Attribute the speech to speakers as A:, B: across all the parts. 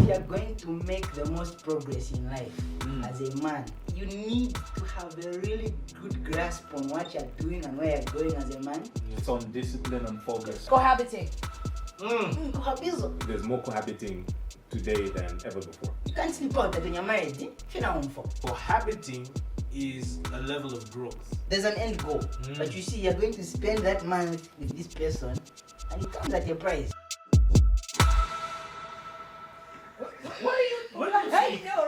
A: you're going to make the most progress in life as a man, you need to have a really good grasp on what you're doing and where you're going as a man.
B: It's on discipline and focus.
C: Cohabiting.
D: There's more cohabiting today than ever before.
A: You can't sleep out when you're married. You're not home for.
E: Cohabiting is a level of growth.
A: There's an end goal. But you see, you're going to spend that month with this person and it comes at a price.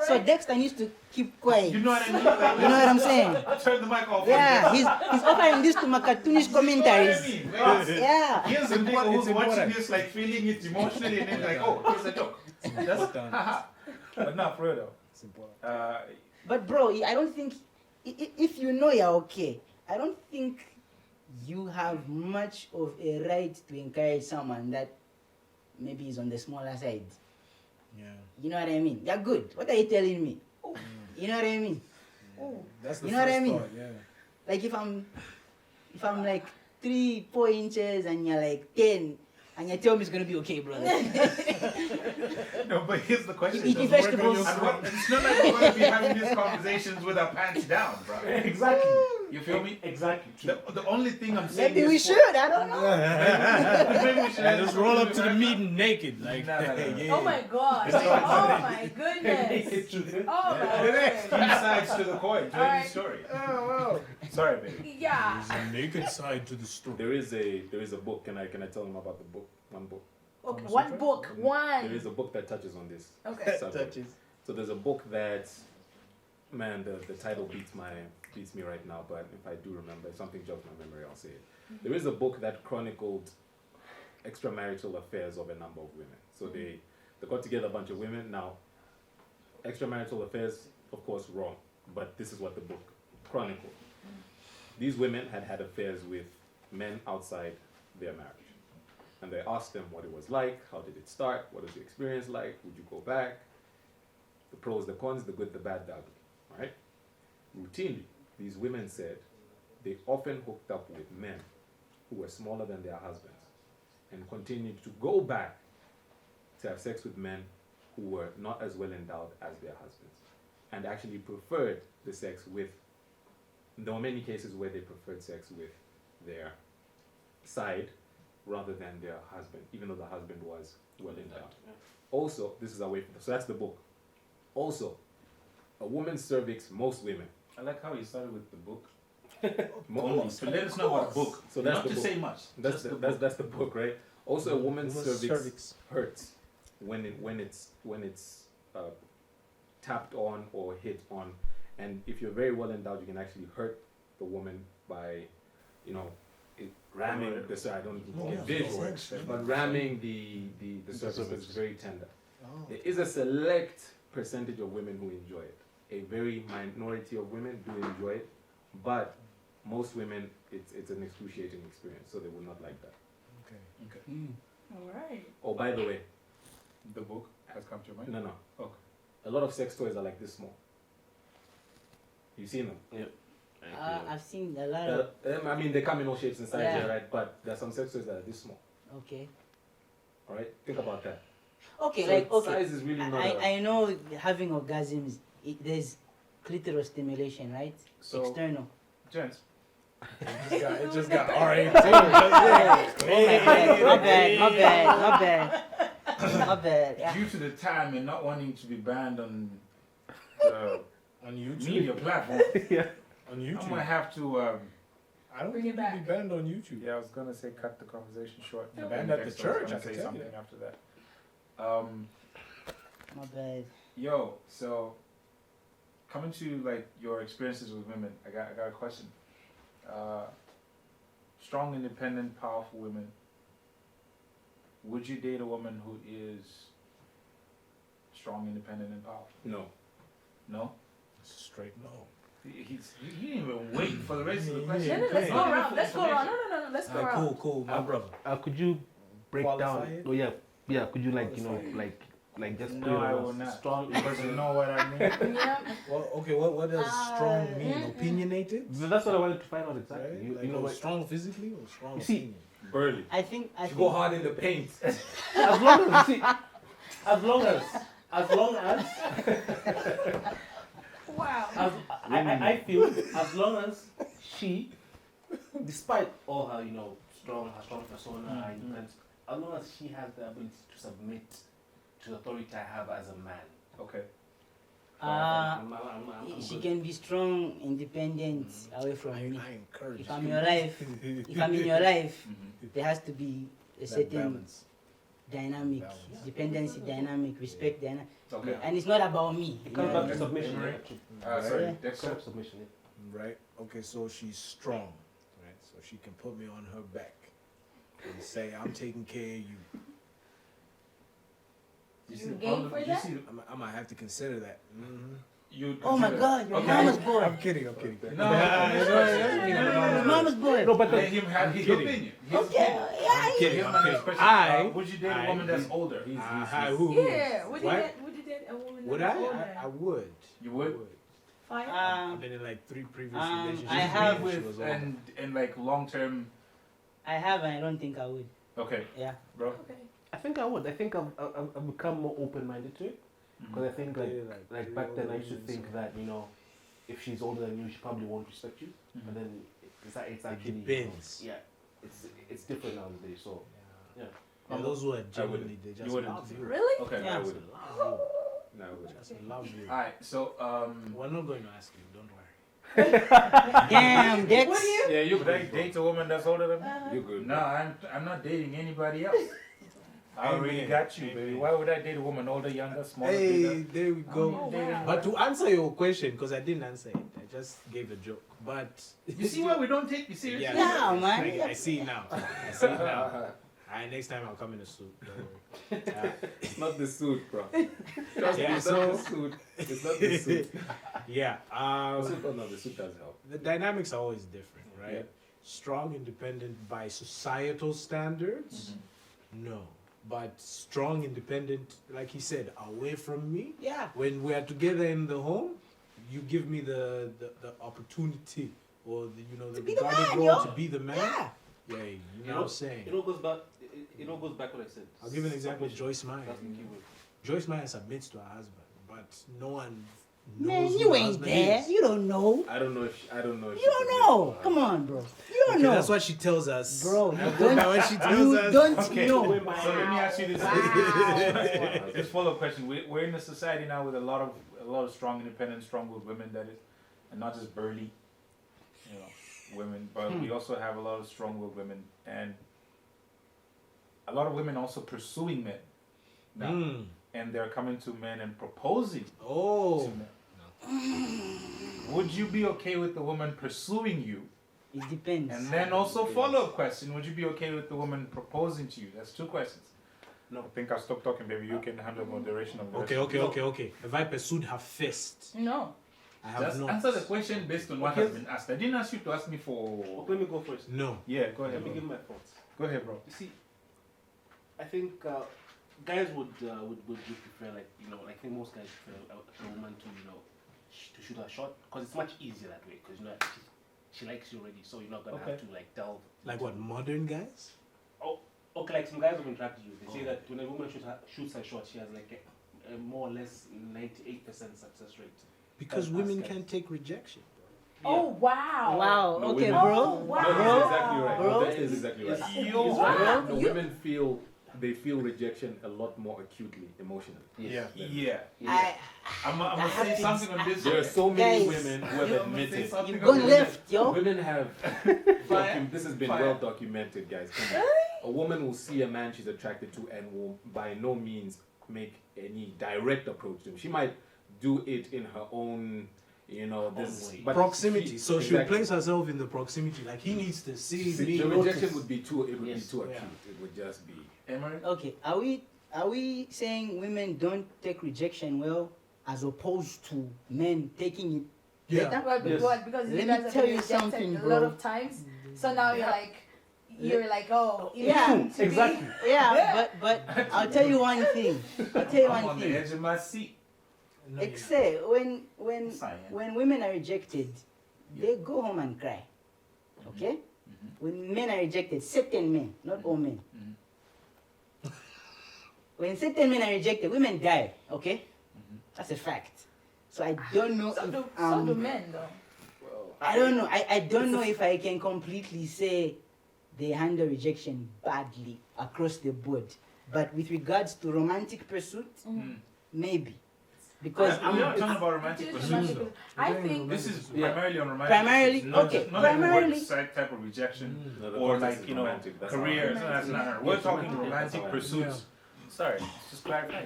A: So Dexter needs to keep quiet.
B: You know what I mean?
A: You know what I'm saying?
B: Turn the mic off.
A: Yeah, he's offering this to my cartoonish commentaries. Yeah.
B: Here's the nigga who's watching this, like feeling it emotionally, and then like, oh, here's a joke. That's haha. But not for real though.
E: It's important.
A: But bro, I don't think, if you know you're okay, I don't think you have much of a right to encourage someone that maybe is on the smaller side.
E: Yeah.
A: You know what I mean? You're good. What are you telling me? You know what I mean?
E: That's the
A: You know what I
E: first
A: mean?
E: thought, yeah.
A: Like if I'm like 3-4 inches and you're like 10 and you tell me it's gonna be okay, brother.
B: No, but here's the question.
A: Eating vegetables.
B: It's not like we're going to be having these conversations with our pants down, bro.
D: Exactly.
B: You feel me?
D: Exactly.
B: The only thing I'm saying
A: Maybe
B: is
A: we should, I don't know.
B: Maybe we should
E: Just roll up to the meeting naked, like.
B: No.
E: Yeah.
C: Oh my gosh. Oh my goodness. Oh my goodness.
B: Three sides to the coin. Join the
C: Alright.
B: story. Oh. Sorry, baby.
C: Yeah.
E: There's a naked side to the story.
D: There is a book. Can I tell them about the book? One book.
C: Okay, one book.
D: There is a book that touches on this.
C: Okay.
D: subject. So there's a book that, man, the title beats me right now. But if I do remember, if something jogs my memory, I'll say it. There is a book that chronicled extramarital affairs of a number of women. So they got together a bunch of women. Now, extramarital affairs, of course, wrong. But this is what the book chronicled. These women had affairs with men outside their marriage. And they asked them what it was like, how did it start, what was the experience like, would you go back, the pros, the cons, the good, the bad, the ugly, right? Routinely, these women said they often hooked up with men who were smaller than their husbands and continued to go back to have sex with men who were not as well endowed as their husbands and actually preferred the sex with, there were many cases where they preferred sex with their side rather than their husband, even though the husband was well endowed. Also, this is away from, so that's the book. Also, a woman's cervix, most women.
B: I like how you started with the book.
D: Only.
B: So let us know about the book.
D: So that's
B: not
D: the
B: to
D: book.
B: say much.
D: That's the book, right? Also, a woman's cervix hurts when it's tapped on or hit on, and if you're very well endowed, you can actually hurt the woman by, ramming the cervix. I don't get visual, but ramming the cervix is very tender. There is a select percentage of women who enjoy it. A very minority of women do enjoy it, but most women, it's an excruciating experience, so they will not like that.
B: Okay.
C: All right.
D: Oh, by the way,
B: The book has come to your mind?
D: no.
B: Okay.
D: A lot of sex toys are like this small. You've seen them?
F: Yep.
A: I've seen a lot of.
D: I mean, they come in all shapes and sizes,
A: Yeah.
D: right? But there are some sex toys that are this small.
A: Okay.
D: All right, think about that.
A: Okay,
D: So
A: like okay.
D: size is really not.
A: I know having orgasms, there's clitoral stimulation, right?
B: So-
A: External.
B: Gents,
E: It just got R18.
A: My bad. Yeah.
B: due to the time and not wanting to be banned on
E: On YouTube.
B: media platform,
E: On
B: I'm
E: YouTube.
B: gonna have to.
E: I don't
C: Bring
E: think
C: it
E: you'd be
C: back.
E: banned on YouTube.
B: Yeah, I was gonna say cut the conversation short.
C: You're
E: banned at the
B: Next, I was
E: church,
B: gonna
E: I can
B: say
E: tell you
B: something
E: that.
B: after that.
A: My bad.
B: Yo, so coming to like your experiences with women, I got a question. Strong, independent, powerful women. Would you date a woman who is strong, independent, and powerful?
D: No.
B: No.
E: Straight no.
B: He didn't even wait for the rest of the question.
C: No, let's go around. Let's go around. No, let's go around.
E: Cool, my brother.
F: Could you break
E: Qualify
F: down?
E: it?
F: Oh yeah. Could you like just
B: No, I will not.
F: strong?
B: Because you know what I mean.
C: Yeah.
E: Well, okay, what does strong mean? Opinionated?
F: That's what I wanted to find out exactly.
E: Right?
F: You
E: Like,
F: know what?
E: strong physically or strong
F: You see-
E: opinion?
D: Burly.
A: I think
D: Go hard in the paint.
F: As long as
E: As long as
C: Wow.
E: I feel as long as she, despite all her strong persona, her independence, as long as she has the ability to submit to the authority I have as a man.
B: Okay.
E: I'm
A: She
E: good.
A: can be strong, independent, away from me.
G: I encourage
A: If I'm in your life, there has to be a
G: that
A: certain
G: balance.
A: dynamic,
G: Balance.
A: dependency dynamic, respect dynamic.
B: Okay.
A: And it's not about me.
E: It
A: you
E: comes
A: know
E: back to
A: what I mean?
E: submission.
B: Right.
E: Yeah.
B: Sorry,
A: Yeah.
E: It
B: Dexter.
E: comes to submission. Yeah.
G: Right? Okay, so she's strong, right? So she can put me on her back and say, I'm taking care of you.
B: You see
C: You
B: the
C: game
B: problem?
C: for
B: You
C: that?
B: see,
G: I might have to consider that.
B: you.
A: Oh my
B: consider-
A: God, your
B: Okay.
A: mama's boy.
G: I'm kidding.
B: No,
A: Your mama's boy.
G: No,
B: Let
G: but
B: him have his
G: kidding.
B: opinion.
A: Okay, yeah.
B: Give him an expression. Would you date a woman that's older?
G: who?
C: Yeah. Would you
G: What?
C: date a woman?
G: Would
C: that's
G: I?
C: older?
G: I would.
B: You would?
C: Fine.
G: I've been in like 3 previous relationships.
A: I have
G: where she was older.
B: and like long term.
A: I have, and I don't think I would.
B: Okay,
A: Yeah.
B: bro.
C: Okay.
E: I think I would. I think I've become more open-minded to it because I think like back then I used to think that if she's older than you, she probably won't respect you. But then it's actually
G: depends.
E: Yeah, it's different nowadays. So
G: Yeah, those who are genuinely, they just
B: wouldn't.
G: love you.
C: Really?
B: Okay.
A: Yeah.
B: I would.
G: Love
B: No, I would.
G: you. Just love you.
B: Alright, so
G: We're not going to ask you, don't worry.
A: Damn, Dex.
C: Would you?
B: yeah, you would I date a woman that's older than me?
D: You're good.
B: No, I'm not dating anybody else. I already
G: Amen.
B: got you, baby.
G: Amen.
B: Why would I date a woman older, younger, smaller,
G: Hey,
B: bigger?
G: there we go.
C: Oh, wow.
G: But to answer your question, because I didn't answer it, I just gave a joke. But
B: You see why we don't take you seriously?
A: Yeah, man.
G: I see it now. I see it now. Alright, next time I'll come in a suit. Don't worry.
D: It's not the suit, bro. Trust me,
G: Yeah,
D: it's
G: so-
D: not the suit. It's not the suit.
G: Yeah.
D: No, the suit does help.
G: The dynamics are always different, right?
D: Yeah.
G: Strong, independent by societal standards, no. But strong, independent, like he said, away from me.
A: Yeah.
G: When we are together in the home, you give me the opportunity or the
A: be the
G: regarded
A: man,
G: role
A: yo.
G: to be the man.
A: Yeah.
G: Yeah, you know what I'm saying.
E: it all goes back. It all goes back what I said.
G: I'll give an example of
E: Submission.
G: Joyce Meyers.
E: That's the key word.
G: Joyce Meyers submits to her husband, but no one knows
A: Man,
G: who
A: you
G: her
A: ain't
G: husband
A: there.
G: is.
A: You don't know.
D: I don't know if
A: You don't know. Come on, bro. You don't
G: Okay,
A: know.
G: that's what she tells us.
A: Bro, you
G: That's
A: don't,
G: what she tells
A: you
G: us.
A: don't
B: Okay.
A: know.
B: So let me ask you this.
A: Wow.
B: This follow-up question. We're in a society now with a lot of strong, independent, strong-willed women. That is, and not just burly, women, but we also have a lot of strong-willed women, and a lot of women also pursuing men now,
G: Mm.
B: and they're coming to men and proposing
G: Oh.
B: to men. Would you be okay with the woman pursuing you?
A: It depends.
B: And then also follow-up question: would you be okay with the woman proposing to you? That's 2 questions.
E: No.
B: I think I'll stop talking, baby. You can handle moderation of the
G: Okay. Have I pursued her first?
C: No.
G: I have
B: Just
G: not.
B: answer the question based on what has been asked. I didn't ask you to ask me for.
E: Let me go first.
G: No.
B: Yeah, go ahead,
E: Let me
B: bro.
E: give my thoughts.
B: Go ahead, bro.
E: You see, I think guys would prefer like I think most guys prefer a woman to to shoot her shot because it's much easier that way because she likes you already, so you're not gonna have to like delve.
G: Like what? Modern guys?
E: Okay, like some guys have interacted with you. They say that when a woman shoots her shot, she has like a more or less 98% success rate.
G: Because
E: That's
G: women
E: guys.
G: can't take rejection.
C: Oh wow.
A: Wow.
D: No,
A: Okay,
D: women-
A: bro.
C: Oh, wow.
D: No,
A: Bro.
D: he's exactly right.
A: Bro.
D: No, Dexter is exactly right.
B: Yo,
D: He's right.
C: wow.
D: No, women feel rejection a lot more acutely, emotionally.
B: Yeah. I'm
A: That
B: gonna say
A: happens.
B: something on this.
D: There are so many
A: Guys,
D: women who have admitted.
A: You've gone left, yo.
D: Women have. This has been
B: Fire.
D: well documented, guys. Come on. A woman will see a man she's attracted to and will by no means make any direct approach to him. She might do it in her own, this
E: way.
D: but
G: Proximity.
D: she-
G: So she'll
D: exactly.
G: place herself in the proximity. Like he needs to see me.
D: The
G: notice.
D: rejection would be too. It would
E: Yes.
D: be too acute.
G: Yeah.
D: It would just be.
B: Emery?
A: Okay, are we saying women don't take rejection well as opposed to men taking it
G: Yeah.
A: better?
C: Well,
E: Yes.
C: because
A: Let
C: you
A: me
C: guys have
A: tell
C: been
A: you
C: rejected
A: something,
C: a
A: bro.
C: lot of times. So now you're like, oh, you
A: Yeah,
C: need to be-
E: exactly.
A: Yeah, but I'll tell you one thing. I'll tell you
B: I'm
A: one
B: on the
A: thing.
B: edge of my seat.
G: No, yeah.
A: Except when
B: Science.
A: women are rejected, they go home and cry. Okay? When men are rejected, certain men, not all men. when certain men are rejected, women die. Okay, that's a fact. So I don't know.
C: So
A: if,
C: do men, though.
A: I don't know. I don't know if I can completely say they handle rejection badly across the board. But with regards to romantic pursuit, maybe. Because
B: we're not talking
A: I'm
B: about romantic pursuits though.
C: I think
B: This is primarily on romantic
A: Primarily,
B: pursuits, not
A: okay,
B: just, not
A: primarily-
B: like work side type of rejection
D: No, the
B: or
D: context
B: like
D: is
B: you know
D: romantic, that's
B: careers.
C: all.
B: No, that's not.
C: Romantic.
B: We're
D: Yeah,
B: talking
D: romantic,
B: romantic
D: that's all.
B: pursuits. Sorry, just clarify.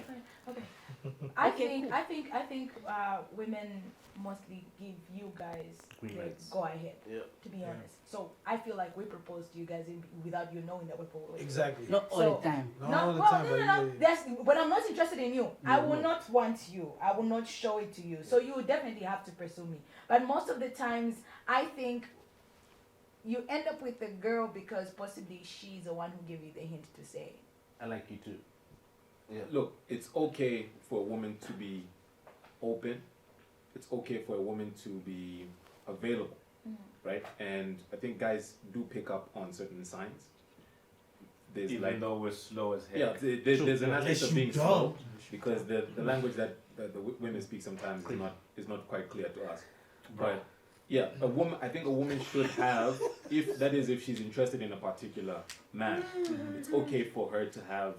C: okay.
A: Okay,
C: I think women mostly give you guys
E: Green
C: the
E: lights.
C: go ahead.
E: Yeah.
C: To be honest, so I feel like we propose to you guys without you knowing that we propose.
G: Exactly.
A: not all
C: So-
A: the time.
G: Not
C: No,
G: all the
C: well,
G: time,
C: no,
G: but
C: no, no.
G: yeah.
C: That's when I'm not interested in you. I
G: Yeah,
C: will
G: no.
C: not want you. I will not show it to you. So you will definitely have to pursue me. But most of the times, I think you end up with the girl because possibly she's the one who gave you the hint to say.
E: I like you too. Yeah.
D: Look, it's okay for a woman to be open. It's okay for a woman to be available, right? And I think guys do pick up on certain signs. There's
B: Even
D: like,
B: though we're slow as heck.
D: yeah, there's an aspect
G: Unless
D: of
G: you
D: being slow
G: don't.
D: because the language that the women speak sometimes is not quite clear to us. But yeah, I think a woman should have, if she's interested in a particular man, it's okay for her to have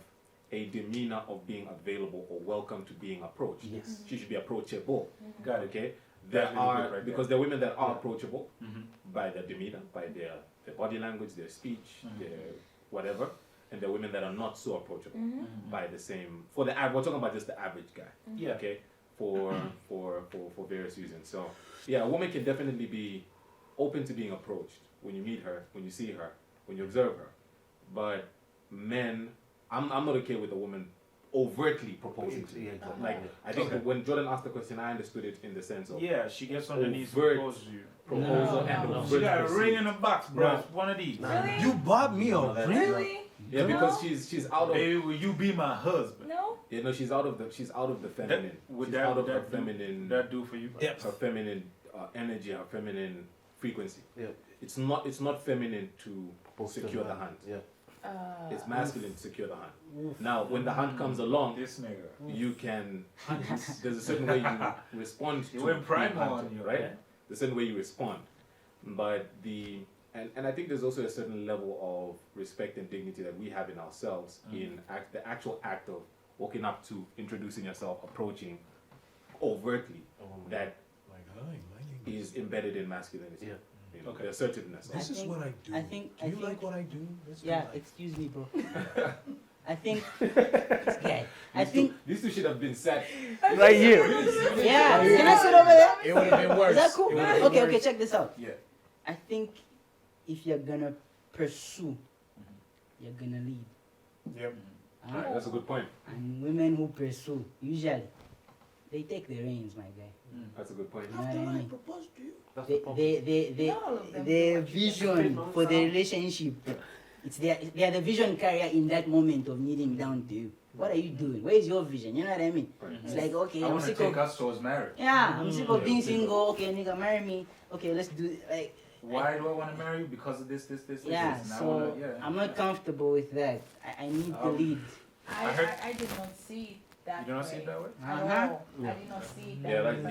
D: a demeanor of being available or welcome to being approached.
E: Yes.
D: She should be approachable.
B: Got it.
D: Okay, there
B: That's really
D: are
B: good right
D: because there are women that are
B: Yeah.
D: approachable by their demeanor, by their body language, their speech, their whatever, and there are women that are not so approachable by the same. We're talking about just the average guy.
B: Yeah.
D: Okay, for various reasons. So yeah, a woman can definitely be open to being approached when you meet her, when you see her, when you observe her. But men, I'm not okay with a woman overtly proposing to
E: Yeah,
D: me.
E: exactly.
D: Like I think that when Jordan asked the question, I understood it in the sense of
B: Yeah, she gets on her knees and
D: overt
B: proposes to you.
D: proposal
C: No,
D: and
C: no.
D: overt
B: She got a
D: pursuit.
B: ring in a box, bro.
D: No.
B: It's one of these.
C: Really?
G: You bought me a
D: No, that's-
G: ring?
C: Really?
D: Yeah, because she's out of
B: Baby, will you be my husband?
C: No.
D: she's out of the feminine.
B: Would
D: She's
B: that,
D: out
B: would
D: of her
B: that do,
D: feminine
B: would that do for you?
G: Depth.
D: her feminine energy, her feminine frequency.
E: Yeah.
D: It's not feminine to secure the
E: man.
D: hand.
E: Yeah.
D: It's masculine to secure the hand. Now, when the hand comes along,
B: This nigga.
D: you can. There's a certain way you respond to
B: You went
D: being
B: primal
D: handed,
B: on you,
D: right?
B: okay?
D: There's a certain way you respond, but and I think there's also a certain level of respect and dignity that we have in ourselves in the actual act of walking up to, introducing yourself, approaching overtly. That
G: Like, hi, my name
D: is embedded in masculinity.
E: Yeah.
D: You know,
B: Okay.
D: the assertiveness.
G: This is
A: think-
G: what I do.
A: I think-
G: Do
A: I
G: you like
A: think-
G: what I do? Let's do
A: Yeah,
G: life.
A: excuse me, bro. I think this guy. I think
D: These two should have been set.
F: Right here.
A: yeah. Can I sit over there?
G: It would have been worse.
A: Is that cool?
G: It would've been
A: Okay, okay.
G: worse.
A: Check this out.
B: Yeah.
A: I think if you're gonna pursue, you're gonna lead.
G: Yep.
D: Alright, that's a good point.
A: And women who pursue, usually, they take the reins, my guy.
D: That's a good point.
A: You know what
G: After
A: I
G: I
A: mean?
G: propose to you.
E: That's the problem.
C: Not all of them
A: the
C: do what you
A: vision for the relationship, they are the vision carrier in that moment of needing down to you. What are you doing? Where is your vision? You know what I mean? It's like, okay,
B: I
A: I'm
B: want to
A: sick
B: take
A: of,
B: us towards marriage.
A: yeah, I'm sick of being single. Okay, nigga, marry me. Okay, let's do like,
B: Why do I want to marry you? Because of this,
A: yeah.
B: this. And I
A: So
B: wanna, yeah.
A: I'm not comfortable with that. I need the lead.
C: I did not see it that
B: You do not see
C: way.
B: it that way?
C: At all. I did not see it that
D: Yeah,
C: way.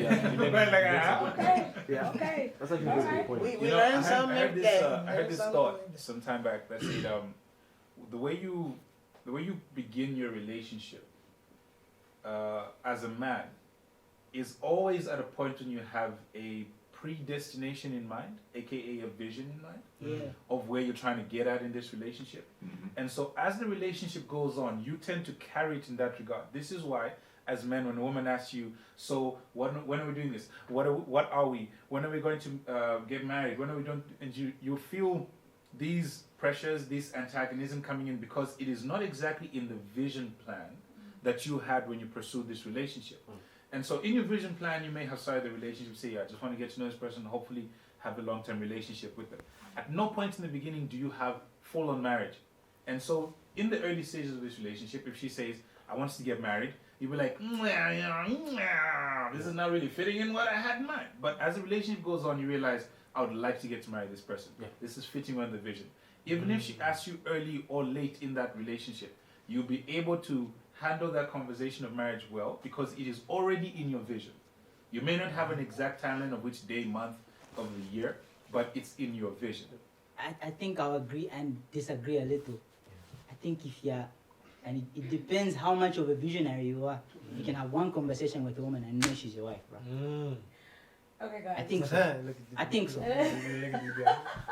D: like yeah.
C: Okay.
F: Yeah.
C: Okay.
F: That's actually a good
C: Alright.
F: point.
B: You know, I heard this thought some time back that said the way you begin your relationship as a man is always at a point when you have a predestination in mind, aka a vision in mind
A: Yeah.
B: of where you're trying to get at in this relationship. And so as the relationship goes on, you tend to carry it in that regard. This is why, as men, when a woman asks you, so when are we doing this? What are we? When are we going to get married? When are we doing? And you feel these pressures, this antagonism coming in because it is not exactly in the vision plan that you had when you pursued this relationship. And so in your vision plan, you may have started the relationship, say, I just want to get to know this person, hopefully have a long-term relationship with them. At no point in the beginning do you have full-on marriage. And so in the early stages of this relationship, if she says, I want us to get married, you'll be like, this is not really fitting in what I had in mind. But as the relationship goes on, you realize, I would like to get to marry this person.
E: Yeah.
B: This is fitting on the vision. Even if she asks you early or late in that relationship, you'll be able to handle that conversation of marriage well because it is already in your vision. You may not have an exact timeline of which day, month of the year, but it's in your vision.
A: I think I'll agree and disagree a little. I think if you're, and it depends how much of a visionary you are. You can have one conversation with a woman and know she's your wife, bro.
C: Okay, guys.
A: I think so. I think so.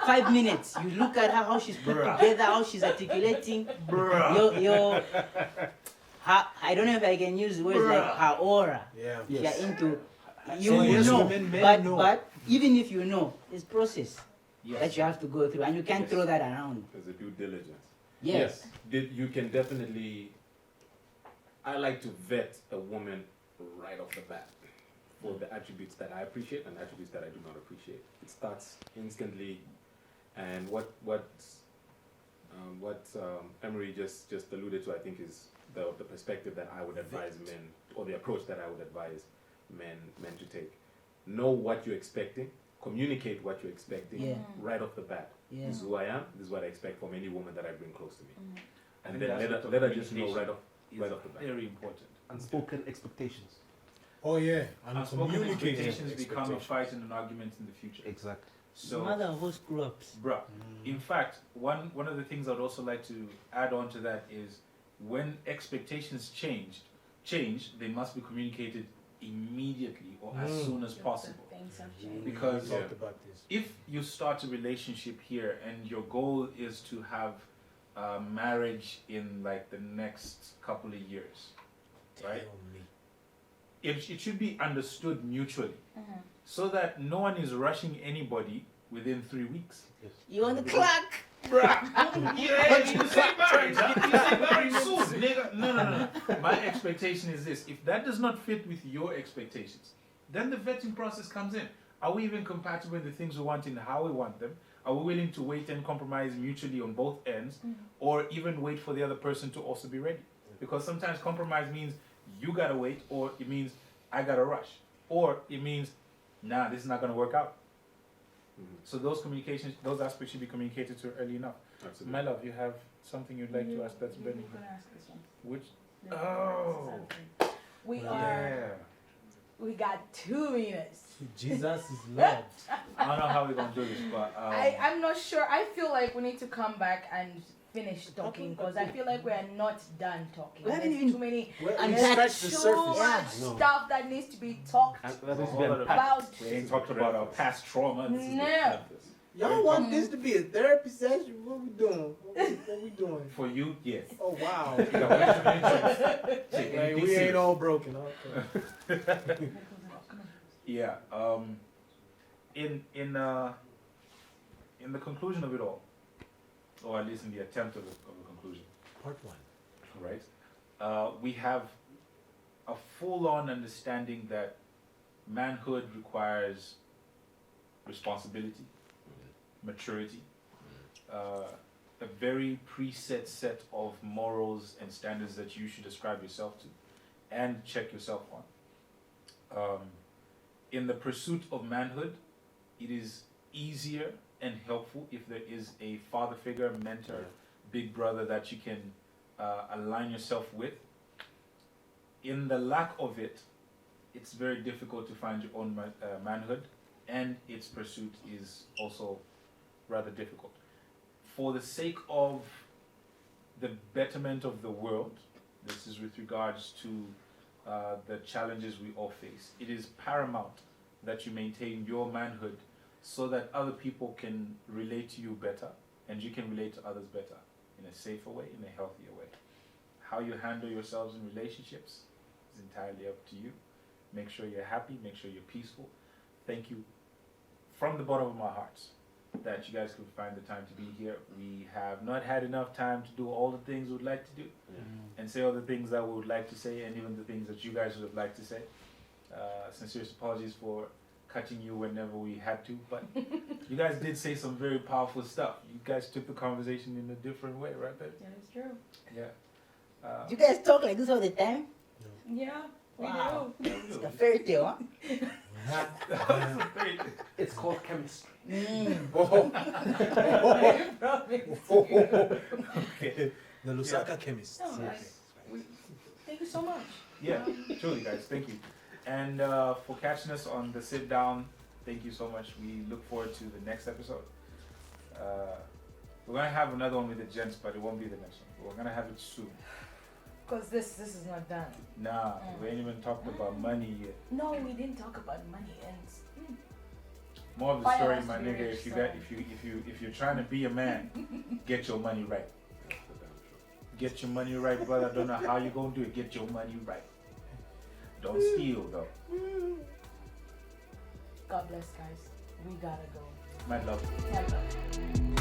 A: 5 minutes. You look at her, how she's put together, how she's articulating. Your, I don't know if I can use words like her aura.
G: Yeah.
A: If you're into, you
G: So
A: will
G: yes,
A: know.
G: women, men
A: But,
G: know.
A: but even if you know, it's process
B: Yes.
A: that you have to go through, and you can't
D: Yes.
A: throw that around.
D: There's a due diligence.
A: Yes.
D: You can definitely. I like to vet a woman right off the bat for the attributes that I appreciate and attributes that I do not appreciate. It starts instantly, and what Amory just alluded to, I think, is the perspective that I would advise men, or the approach that I would advise men to take. Know what you're expecting. Communicate what you're expecting
A: Yeah.
D: right off the bat.
A: Yeah.
D: This is who I am. This is what I expect from any woman that I bring close to me.
B: I
D: And
B: think
D: then
B: that's what
D: let her just know
B: communication
D: right off the bat.
B: Very important.
F: Unspoken expectations.
G: Oh yeah. And
B: Unspoken
G: communicating
B: expectations become a fight and an argument in the future.
F: Exactly.
B: So,
A: Mother of all screw ups.
B: bruh, in fact, one of the things I'd also like to add on to that is when expectations change, they must be communicated immediately or as soon as possible.
C: Things have changed.
B: Because
G: we talked about this.
B: if you start a relationship here and your goal is to have marriage in like the next couple of years, right?
G: Tell me.
B: It should be understood mutually so that no one is rushing anybody within 3 weeks.
A: You on the clock?
B: Yeah, you say marriage, huh? You say marriage soon, nigga. No. My expectation is this. If that does not fit with your expectations, then the vetting process comes in. Are we even compatible in the things we want and how we want them? Are we willing to wait and compromise mutually on both ends? Or even wait for the other person to also be ready? Because sometimes compromise means you gotta wait, or it means I gotta rush. Or it means, nah, this is not gonna work out. So those communications, those aspects should be communicated to early enough.
D: Absolutely.
B: My love, you have something you'd like to ask that's burning?
C: I'm gonna ask this one.
B: Which?
C: The
B: Oh.
C: We are. We got 2 minutes.
G: Jesus is Lord.
B: I don't know how we're gonna do this, but
C: I'm not sure. I feel like we need to come back and finish talking because I feel like we are not done talking.
A: We haven't
C: There's
A: even-
C: too many.
A: Well,
G: And
A: that's
G: scratch the
C: So
G: surface.
C: much
F: No.
C: stuff that needs to be talked
F: And that is
B: Hold
F: been
B: on.
F: packed.
C: about.
B: we ain't talked about our past trauma. This is the
C: No.
B: practice.
H: Y'all want this to be a therapy session? What we doing? What we doing?
B: For you, yes.
H: Oh wow.
B: You got one intervention. Take
G: Like,
B: anything
G: we ain't
B: serious.
G: all broken. Okay.
B: Yeah. In the conclusion of it all, or at least in the attempt of a conclusion,
G: Part 1.
B: right? We have a full-on understanding that manhood requires responsibility, maturity, a very preset set of morals and standards that you should ascribe yourself to and check yourself on. In the pursuit of manhood, it is easier and helpful if there is a father figure, mentor, big brother that you can align yourself with. In the lack of it, it's very difficult to find your own manhood, and its pursuit is also rather difficult. For the sake of the betterment of the world, this is with regards to the challenges we all face, it is paramount that you maintain your manhood so that other people can relate to you better and you can relate to others better in a safer way, in a healthier way. How you handle yourselves in relationships is entirely up to you. Make sure you're happy, make sure you're peaceful. Thank you from the bottom of my heart that you guys could find the time to be here. We have not had enough time to do all the things we would like to do and say all the things that we would like to say and even the things that you guys would like to say. Sincerest apologies for cutting you whenever we had to, but you guys did say some very powerful stuff. You guys took the conversation in a different way, right there?
C: That is true.
B: Yeah.
A: You guys talk like this all the time?
C: Yeah, we
A: Wow.
C: do.
A: It's a fairy tale, huh?
F: It's called chemistry.
G: The Lusaka chemist.
C: No,
G: Yes.
C: Thank you so much.
B: Yeah, truly, guys, thank you. And for catching us on the sit down, thank you so much. We look forward to the next episode. We're gonna have another one with the gents, but it won't be the next one. We're gonna have it soon.
C: Cause this is not done.
B: Nah, we ain't even talked about money yet.
C: No, we didn't talk about money and
B: More of the
C: Fire
B: story,
C: has
B: my
C: to be
B: nigga.
C: rich,
B: If you
C: so.
B: got, if you're trying to be a man, get your money right. Get your money right, brother. I don't know how you gonna do it. Get your money right. Don't steal though.
C: God bless, guys. We gotta go.
B: My love.
C: Have love.